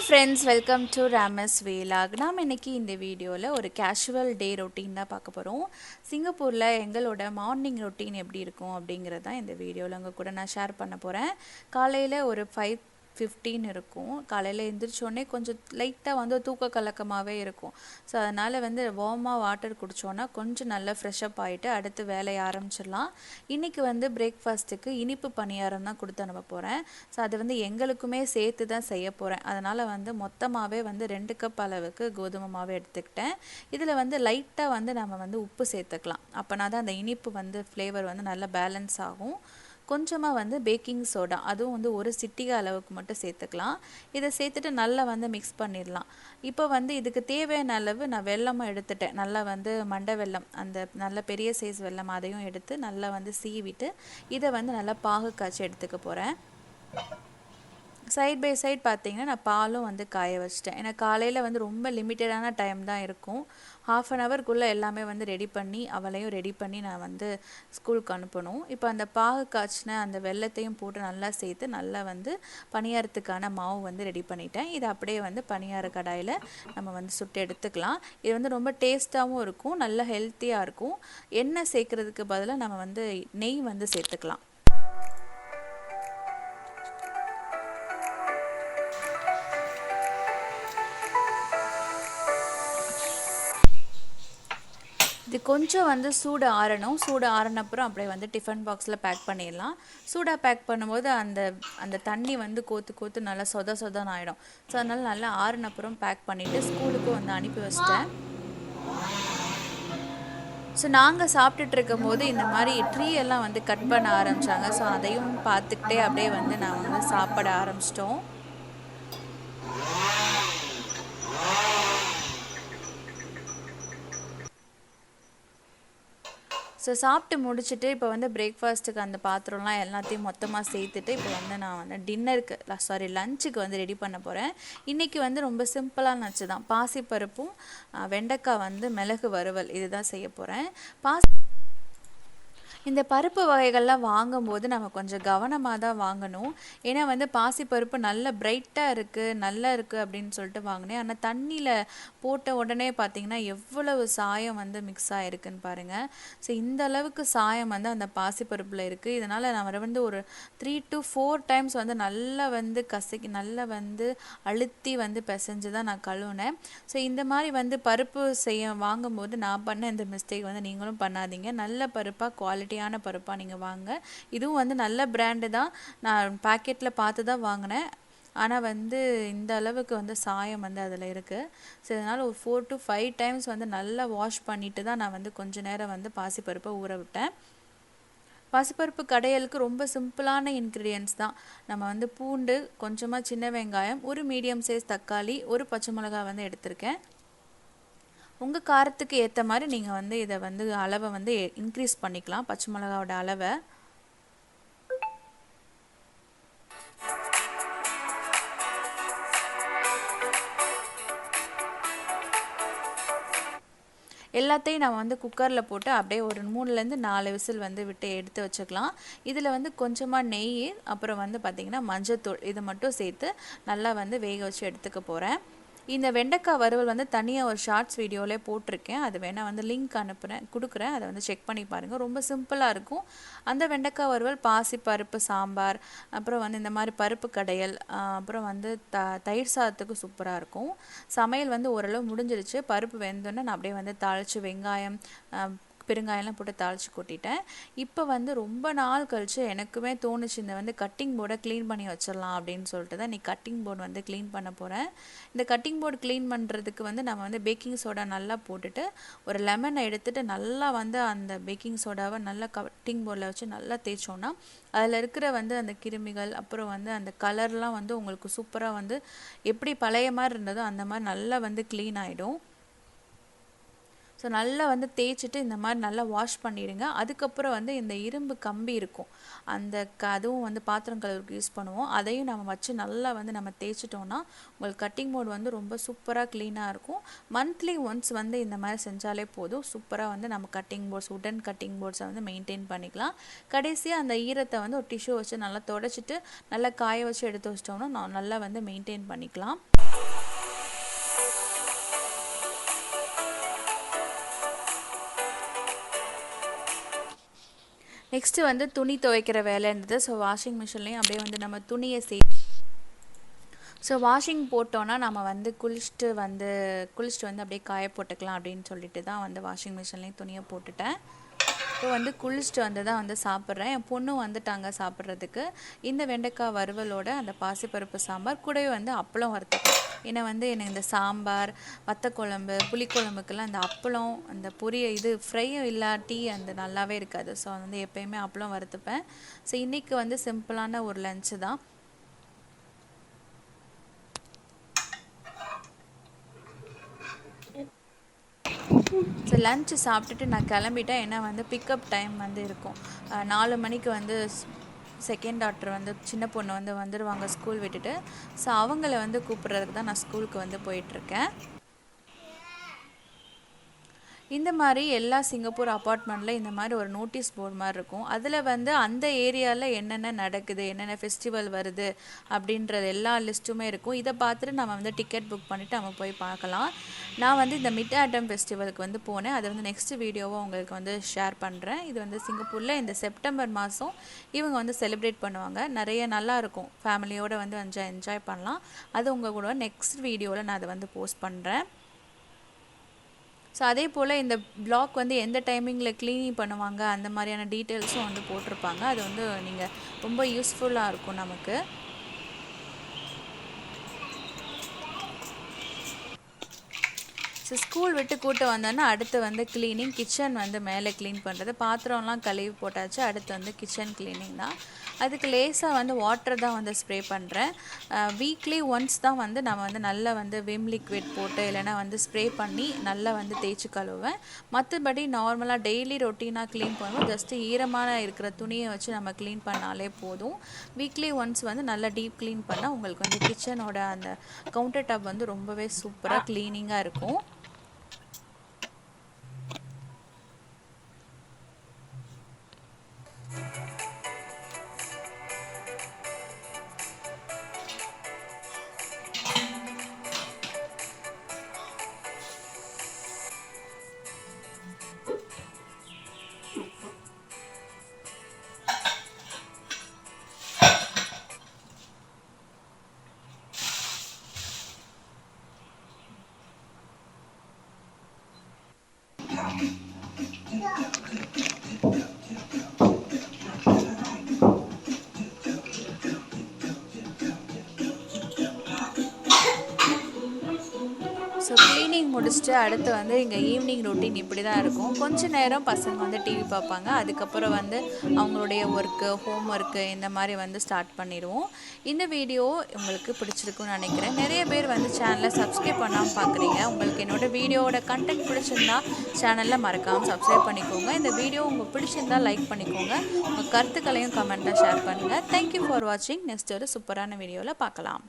friends, welcome to Ramas Vlog. நாம் இன்னைக்கு இந்த வீடியோல ஒரு casual day routine தான் பார்க்க போறோம். சிங்கப்பூர்ல எங்களோட மார்னிங் ரொட்டீன் எப்படி இருக்கும் அப்படிங்கறத தான் இந்த வீடியோல உங்க கூட நான் ஷேர் பண்ண போறேன். காலையில ஒரு 5:15 இருக்கும். காலையில எந்திரிச்ச உடனே கொஞ்சம் லைட்டா வந்து தூக்க கலக்கமாவே இருக்கும். சோ அதனால வந்து வார்மா வாட்டர் குடிச்சோம்னா கொஞ்சம் நல்லா ஃப்ரெஷ் அப் ஆயிட்டு அடுத்து வேலைய ஆரம்பிச்சிடலாம். இன்னைக்கு வந்து பிரேக்ஃபாஸ்ட்க்கு இனிப்பு பணியாரம் தான் கொடுத்து அனுப்ப போறேன். சோ அது வந்து எங்களுக்குமே சேர்த்து தான் செய்ய போறேன். அதனால வந்து மொத்தமாவே வந்து 2 கப் அளவுக்கு கோதுமை மாவு எடுத்துக்கிட்டேன். இதுல வந்து லைட்டா வந்து நம்ம வந்து உப்பு சேர்த்துக்கலாம். அப்பனா தான் அந்த இனிப்பு வந்து ஃப்ளேவர் வந்து நல்லா பேலன்ஸ் ஆகும். கொஞ்சமா வந்து பேக்கிங் சோடா அதுவும் வந்து ஒரு சிட்டிகை அளவுக்கு மட்டும் சேர்த்துக்கலாம். இதை சேர்த்துட்டு நல்லா வந்து மிக்ஸ் பண்ணிடலாம். இப்போ வந்து இதுக்கு தேவையான அளவு நான் வெல்லமும் எடுத்துட்டேன். நல்லா வந்து மண்டை வெல்லம் அந்த நல்ல பெரிய சைஸ் வெல்லம் அதையும் எடுத்து நல்லா வந்து சீவிட்டு இதை வந்து நல்லா பாகு காய்ச்சி எடுத்துக்க போறேன். சைட் பை சைட் பார்த்தீங்கன்னா நான் பாலும் வந்து காய வச்சிட்டேன். ஏன்னா காலையில் வந்து ரொம்ப லிமிட்டடான டைம் தான் இருக்கும். 1/2 an hourக்குள்ளே எல்லாமே வந்து ரெடி பண்ணி அவளையும் ரெடி பண்ணி நான் வந்து ஸ்கூலுக்கு அனுப்பணும். இப்போ அந்த பாகு காய்ச்சின அந்த வெல்லத்தையும் போட்டு நல்லா சேர்த்து நல்லா வந்து பணியாரத்துக்கான மாவு வந்து ரெடி பண்ணிட்டேன். இது அப்படியே வந்து பணியார கடாயில் நம்ம வந்து சுட்டு எடுத்துக்கலாம். இது வந்து ரொம்ப டேஸ்ட்டாகவும் இருக்கும், நல்ல ஹெல்த்தியாக இருக்கும். எண்ணெய் சேர்க்கறதுக்கு பதிலாக நம்ம வந்து நெய் வந்து சேர்த்துக்கலாம். இது கொஞ்சம் வந்து சூடு ஆறணும். சூடு ஆறினப்புறம் அப்படியே வந்து டிஃபன் பாக்ஸில் பேக் பண்ணிடலாம். சூடாக பேக் பண்ணும்போது அந்த தண்ணி வந்து கோத்து நல்லா சொதன்னு ஆகிடும். ஸோ அதனால் நல்லா ஆறினப்புறம் பேக் பண்ணிவிட்டு ஸ்கூலுக்கு வந்து அனுப்பி வச்சிட்டேன். ஸோ நாங்கள் சாப்பிட்டுட்டு இருக்கும் போது இந்த மாதிரி ட்ரீ எல்லாம் வந்து கட் பண்ண ஆரம்பித்தாங்க. ஸோ அதையும் பார்த்துக்கிட்டே அப்படியே வந்து நான் வந்து சாப்பிட ஆரம்பிச்சிட்டோம். ஸோ சாப்பிட்டு முடிச்சுட்டு இப்போ வந்து பிரேக்ஃபாஸ்ட்டுக்கு அந்த பாத்திரம்லாம் எல்லாத்தையும் மொத்தமாக சேர்த்துட்டு இப்போ வந்து நான் வந்து லஞ்சுக்கு வந்து ரெடி பண்ண போகிறேன். இன்றைக்கி வந்து ரொம்ப சிம்பிளான லஞ்சு தான். பாசிப்பருப்பும் வெண்டைக்காய் வந்து மிளகு வறுவல் இதுதான் செய்ய போகிறேன். இந்த பருப்பு வகைகள்லாம் வாங்கும்போது நம்ம கொஞ்சம் கவனமாக தான் வாங்கணும். ஏன்னா வந்து பாசிப்பருப்பு நல்ல பிரைட்டாக இருக்குது நல்லா இருக்குது அப்படின்னு சொல்லிட்டு வாங்கினேன். ஆனால் தண்ணியில் போட்ட உடனே பார்த்திங்கன்னா எவ்வளவு சாயம் வந்து மிக்ஸ் ஆகிருக்குன்னு பாருங்கள். ஸோ இந்த அளவுக்கு சாயம் வந்து அந்த பாசிப்பருப்பில் இருக்குது. இதனால் நான் வந்து ஒரு 3 to 4 times வந்து நல்லா வந்து கசக்கி நல்லா வந்து அழுத்தி வந்து பிசைஞ்சு தான் நான் கழுவுனேன். ஸோ இந்த மாதிரி வந்து பருப்பு வாங்கும்போது நான் பண்ண இந்த மிஸ்டேக் வந்து நீங்களும் பண்ணாதீங்க. நல்ல பருப்பாக குவாலிட்டியான பருப்பாக நீங்கள் வாங்க. இதுவும் வந்து நல்ல பிராண்டு தான். நான் பாக்கெட்டில் பார்த்து தான் வாங்கினேன். ஆனால் வந்து இந்த அளவுக்கு வந்து சாயம் வந்து அதில் இருக்குது. ஸோ இதனால் ஒரு 4 to 5 times வந்து நல்லா வாஷ் பண்ணிட்டு தான் நான் வந்து கொஞ்ச நேரம் வந்து பாசிப்பருப்பை ஊற விட்டேன். பாசிப்பருப்பு கடையலுக்கு ரொம்ப சிம்பிளான இன்க்ரீடியன்ட்ஸ் தான். நம்ம வந்து பூண்டு, கொஞ்சமாக சின்ன வெங்காயம், ஒரு மீடியம் சைஸ் தக்காளி, ஒரு பச்சை மிளகாய் வந்து எடுத்திருக்கேன். உங்கள் காரத்துக்கு ஏற்ற மாதிரி நீங்கள் வந்து இதை வந்து அளவை வந்து இன்க்ரீஸ் பண்ணிக்கலாம், பச்சை மிளகாவோட அளவை. எல்லாத்தையும் நம்ம வந்து குக்கரில் போட்டு அப்படியே ஒரு 3 to 4 விசில் வந்து விட்டு எடுத்து வச்சுக்கலாம். இதில் வந்து கொஞ்சமாக நெய், அப்புறம் வந்து பார்த்திங்கன்னா மஞ்சத்தூள் இது மட்டும் சேர்த்து நல்லா வந்து வேக வச்சு எடுத்துக்க போகிறேன். இந்த வெண்டைக்காய் வறுவல் வந்து தனியாக ஒரு ஷார்ட்ஸ் வீடியோவிலே போட்டிருக்கேன். அது வேணால் வந்து லிங்க் கொடுக்குறேன். அதை வந்து செக் பண்ணி பாருங்கள். ரொம்ப சிம்பிளாக இருக்கும். அந்த வெண்டைக்காய் வறுவல் பாசிப்பருப்பு சாம்பார், அப்புறம் வந்து இந்த மாதிரி பருப்பு கடையல், அப்புறம் வந்து தயிர் சாதத்துக்கு சூப்பராக இருக்கும். சமையல் வந்து ஓரளவு முடிஞ்சிருச்சு. பருப்பு வெந்தோன்னே நான் அப்படியே வந்து தாளித்து வெங்காயம் பெருங்காயம்லாம் போட்டு தாளித்து கொட்டிட்டேன். இப்போ வந்து ரொம்ப நாள் கழித்து எனக்குமே தோணுச்சு இந்த வந்து கட்டிங் போர்டை க்ளீன் பண்ணி வச்சிடலாம் அப்படின்னு சொல்லிட்டு தான் இன்றைக்கி கட்டிங் போர்டு வந்து க்ளீன் பண்ண போகிறேன். இந்த கட்டிங் போர்டு க்ளீன் பண்ணுறதுக்கு வந்து நம்ம வந்து பேக்கிங் சோடா நல்லா போட்டுட்டு ஒரு லெமனை எடுத்துகிட்டு நல்லா வந்து அந்த பேக்கிங் சோடாவை நல்லா கட்டிங் போர்டில் வச்சு நல்லா தேய்ச்சோன்னா அதில் இருக்கிற வந்து அந்த கிருமிகள், அப்புறம் வந்து அந்த கலர்லாம் வந்து உங்களுக்கு சூப்பராக வந்து எப்படி பழைய மாதிரி இருந்ததோ அந்த மாதிரி நல்லா வந்து க்ளீன் ஆகிடும். ஸோ நல்லா வந்து தேய்ச்சிட்டு இந்த மாதிரி நல்லா வாஷ் பண்ணிடுங்க. அதுக்கப்புறம் வந்து இந்த இரும்பு கம்பி இருக்கும், அதுவும் வந்து பாத்திரம் கழுவுக்கு யூஸ் பண்ணுவோம். அதையும் நம்ம வச்சு நல்லா வந்து நம்ம தேய்ச்சிட்டோன்னா உங்களுக்கு கட்டிங் போர்டு வந்து ரொம்ப சூப்பராக க்ளீனாக இருக்கும். மந்த்லி ஒன்ஸ் வந்து இந்த மாதிரி செஞ்சாலே போதும். சூப்பராக வந்து நம்ம கட்டிங் போர்ட்ஸ், உடன் கட்டிங் போர்ட்ஸை வந்து மெயின்டைன் பண்ணிக்கலாம். கடைசியாக அந்த ஈரத்தை வந்து ஒரு டிஷ்யூ வச்சு நல்லா தொடச்சிட்டு நல்லா காய வச்சு எடுத்து வச்சிட்டோம்னா நல்லா வந்து மெயின்டைன் பண்ணிக்கலாம். நெக்ஸ்ட்டு வந்து துணி துவைக்கிற வேலை இருந்தது. ஸோ வாஷிங் மிஷின்லேயும் அப்படியே வந்து நம்ம துணியை ஸோ வாஷிங் போட்டோன்னா நம்ம வந்து குளிச்சுட்டு வந்து அப்படியே காய போட்டுக்கலாம் அப்படின்னு சொல்லிட்டு தான் வந்து வாஷிங் மிஷின்லேயும் துணியை போட்டுட்டேன். இப்போ வந்து குளிச்சுட்டு வந்து தான் வந்து சாப்பிட்றேன். என் பொண்ணும் வந்துட்டாங்க சாப்பிட்றதுக்கு. இந்த வெண்டைக்காய் வறுவலோட அந்த பாசிப்பருப்பு சாம்பார் கூடவே வந்து அப்பளம் வறுத்துட்டேன். ஏன்னா வந்து எனக்கு இந்த சாம்பார், வத்தக்குழம்பு, புளிக்குழம்புக்கெல்லாம் அந்த அப்பளம், அந்த ஃப்ரையும் இல்லாட்டி அந்த நல்லாவே இருக்காது. ஸோ வந்து எப்போயுமே அப்பளம் வறுத்துப்பேன். ஸோ இன்றைக்கி வந்து சிம்பிளான ஒரு லஞ்சு தான். ஸோ லன்ச்சு சாப்பிட்டுட்டு நான் கிளம்பிட்டேன். ஏன்னா வந்து பிக்கப் டைம் வந்து இருக்கும். 4 மணிக்கு வந்து செகண்ட் டாக்டர் வந்து சின்ன பொண்ணு வந்து வந்துடுவாங்க ஸ்கூல் விட்டுட்டு. ஸோ அவங்கள வந்து கூப்பிட்றதுக்கு தான் நான் ஸ்கூலுக்கு வந்து போயிட்டுருக்கேன். இந்த மாதிரி எல்லா சிங்கப்பூர் அப்பார்ட்மெண்ட்டில் இந்த மாதிரி ஒரு நோட்டீஸ் போர்டு மாதிரி இருக்கும். அதில் வந்து அந்த ஏரியாவில் என்னென்ன நடக்குது, என்னென்ன ஃபெஸ்டிவல் வருது அப்படின்றது எல்லா லிஸ்ட்டுமே இருக்கும். இதை பார்த்துட்டு நம்ம வந்து டிக்கெட் புக் பண்ணிவிட்டு நம்ம போய் பார்க்கலாம். நான் வந்து இந்த மிட் ஆட்டம் ஃபெஸ்டிவலுக்கு வந்து போனேன். அதை வந்து நெக்ஸ்ட் வீடியோவை உங்களுக்கு வந்து ஷேர் பண்ணுறேன். இது வந்து சிங்கப்பூரில் இந்த செப்டம்பர் மாதம் இவங்க வந்து செலிப்ரேட் பண்ணுவாங்க. நிறைய நல்லாயிருக்கும். ஃபேமிலியோடு வந்து என்ஜாய் பண்ணலாம். அது உங்கள் கூட நெக்ஸ்ட் வீடியோவில் நான் அதை வந்து போஸ்ட் பண்ணுறேன். ஸோ அதே போல் இந்த பிளாக் வந்து எந்த டைமிங்கில் க்ளீனிங் பண்ணுவாங்க அந்த மாதிரியான டீட்டெயில்ஸும் வந்து போட்டிருப்பாங்க. அது வந்து நீங்கள் ரொம்ப யூஸ்ஃபுல்லாக இருக்கும் நமக்கு. ஸோ ஸ்கூல் விட்டு கூட்டு வந்தோன்னா அடுத்து வந்து க்ளீனிங், கிச்சன் வந்து மேலே க்ளீன் பண்ணுறது, பாத்திரம்லாம் கழுவி போட்டாச்சு. அடுத்து வந்து கிச்சன் க்ளீனிங் தான். அதுக்கு லேசாக வந்து வாட்டர் தான் வந்து ஸ்ப்ரே பண்ணுறேன். வீக்லி ஒன்ஸ் தான் வந்து நம்ம வந்து நல்லா வந்து விம் லிக்விட் போட்டு இல்லைனா வந்து ஸ்ப்ரே பண்ணி நல்லா வந்து தேய்ச்சி கழுவேன். மற்றபடி நார்மலாக டெய்லி ரொட்டீனாக க்ளீன் பண்ணுவோம். ஜஸ்ட்டு ஈரமான இருக்கிற துணியை வச்சு நம்ம க்ளீன் பண்ணாலே போதும். வீக்லி ஒன்ஸ் வந்து நல்லா டீப் க்ளீன் பண்ணால் உங்களுக்கு வந்து கிச்சனோட அந்த கவுண்டர் டாப் வந்து ரொம்பவே சூப்பராக க்ளீனிங்காக இருக்கும். ஸோ க்ளீனிங் முடிச்சுட்டு அடுத்து வந்து இங்கே ஈவினிங் ரொட்டீன் இப்படி தான் இருக்கும். கொஞ்சம் நேரம் பசங்க வந்து டிவி பார்ப்பாங்க. அதுக்கப்புறம் வந்து அவங்களுடைய ஒர்க்கு, ஹோம் ஒர்க்கு இந்த மாதிரி வந்து ஸ்டார்ட் பண்ணிடுவோம். இந்த வீடியோ உங்களுக்கு பிடிச்சிருக்குன்னு நினைக்கிறேன். நிறைய பேர் வந்து சேனலை சப்ஸ்கிரைப் பண்ணாமல் பார்க்குறீங்க. உங்களுக்கு என்னோடய வீடியோவோட கண்டென்ட் பிடிச்சிருந்தா சேனலில் மறக்காமல் சப்ஸ்கிரைப் பண்ணிக்கோங்க. இந்த வீடியோ உங்களுக்கு பிடிச்சிருந்தா லைக் பண்ணிக்கோங்க. உங்கள் கருத்துக்களையும் கமெண்ட்டாக ஷேர் பண்ணுங்கள். தேங்க்யூ ஃபார் வாட்சிங். நெக்ஸ்ட் ஒரு சூப்பரான வீடியோவில் பார்க்கலாம்.